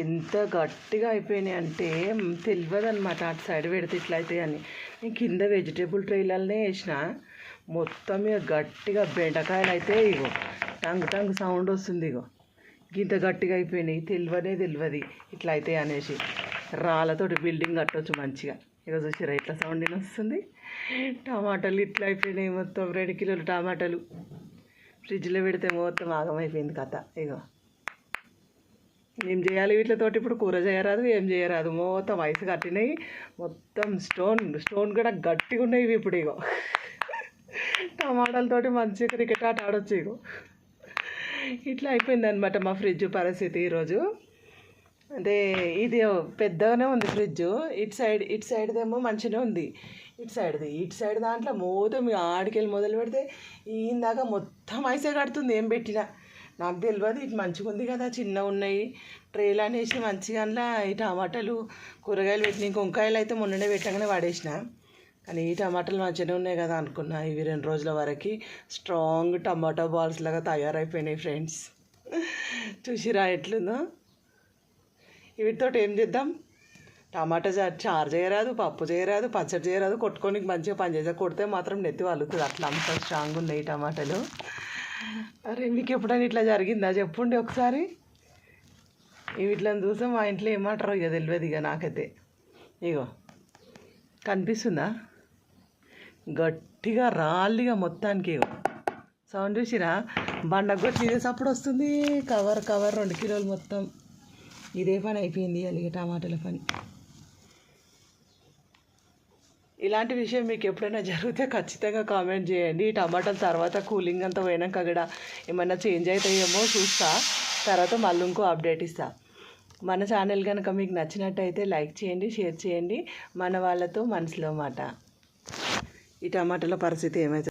ఎంత గట్టిగా అయిపోయినాయి అంటే తెలియదు అనమాట. అటు సైడ్ పెడితే ఇట్లా అవుతాయి అని. నేను కింద వెజిటేబుల్ ట్రైలర్నే వేసిన. మొత్తం ఇక గట్టిగా బెండకాయలు అయితే ఇగో టంగ్ టంగ్ సౌండ్ వస్తుంది. ఇగో ఇంత గట్టిగా అయిపోయినాయి. తెలియదు ఇట్లా అవుతాయి అనేసి. రాళ్ళతోటి బిల్డింగ్ కట్టవచ్చు మంచిగా. ఇక చూసిరా ఇట్లా సౌండ్ వస్తుంది. టమాటాలు ఇట్లా అయిపోయినాయి. మొత్తం 2 కిలోలు టమాటాలు ఫ్రిడ్జ్లో పెడితే మొత్తం ఆగమైపోయింది కథ. ఇగో ఏం చేయాలి వీటితోటి? ఇప్పుడు కూర చేయరాదు, ఏం చేయరాదు. మొత్తం వయసు కట్టినాయి. మొత్తం స్టోన్ కూడా గట్టిగా ఉన్నాయి ఇవి. ఇప్పుడు ఇగో టమాటాలతోటి మంచిగా క్రికెట్ ఆట ఆడొచ్చు. ఇగో ఇట్లా అయిపోయింది అనమాట మా ఫ్రిడ్జ్ పరిస్థితి ఈరోజు. అంటే ఇది పెద్దగానే ఉంది ఫ్రిడ్జ్. ఇటు సైడ్దేమో మంచిగానే ఉంది. ఇటు సైడ్ దాంట్లో మొత్తం ఆడికెళ్ళి మొదలు పెడితే ఇందాక మొత్తం ఐసే కడుతుంది. ఏం పెట్టినా నాకు తెలియదు. ఇటు మంచిగా ఉంది కదా, చిన్నగా ఉన్నాయి ట్రేలు అనేసి మంచిగా. అందులో ఈ టమాటాలు కూరగాయలు పెట్టిన. ఇంక వంకాయలు అయితే మొన్ననే పెట్టగానే వాడేసిన. కానీ ఈ టమాటాలు మంచిగానే ఉన్నాయి కదా అనుకున్నా. ఇవి 2 రోజుల వరకు స్ట్రాంగ్ టమాటా బాల్స్ లాగా తయారైపోయినాయి ఫ్రెండ్స్. చూసిరా ఎట్లుందో. వీటితో ఏం చేద్దాం? టమాటా చారు చేయరాదు, పప్పు చేయరాదు, పచ్చడి చేయరాదు. కొట్టుకొని మంచిగా పని చేసా. కొడితే మాత్రం నెత్తి వాలుతుంది. అట్లా అంత స్ట్రాంగ్ ఉన్నాయి ఈ టమాటాలు. అరే మీకు ఎప్పుడైనా ఇట్లా జరిగిందా చెప్పుండి ఒకసారి. వీటిని చూస్తే మా ఇంట్లో ఏమంటారో ఇక తెలియదు. ఇక నాకైతే ఇగో కనిపిస్తుందా గట్టిగా రాళ్ళిగా మొత్తానికి. ఇగో సౌండ్ చూసిరా? బండగొట్టి ఇదే సప్పుడు వస్తుంది. కవర్ 2 కిలోలు మొత్తం ఇదే పని అయిపోయింది. అలాగే టమాటాల పని. ఇలాంటి విషయం మీకు ఎప్పుడైనా జరిగితే ఖచ్చితంగా కామెంట్ చేయండి. టమాటాల తర్వాత కూలింగ్ అంతా పోయినాక కూడా ఏమన్నా చేంజ్ అవుతాయేమో చూస్తా. తర్వాత మళ్ళీ ఇంకో అప్డేట్ ఇస్తా. మన ఛానల్ కనుక మీకు నచ్చినట్టయితే లైక్ చేయండి, షేర్ చేయండి. మన వాళ్ళతో మనసులో మాట. ఈ టమాటాల పరిస్థితి ఏమైతే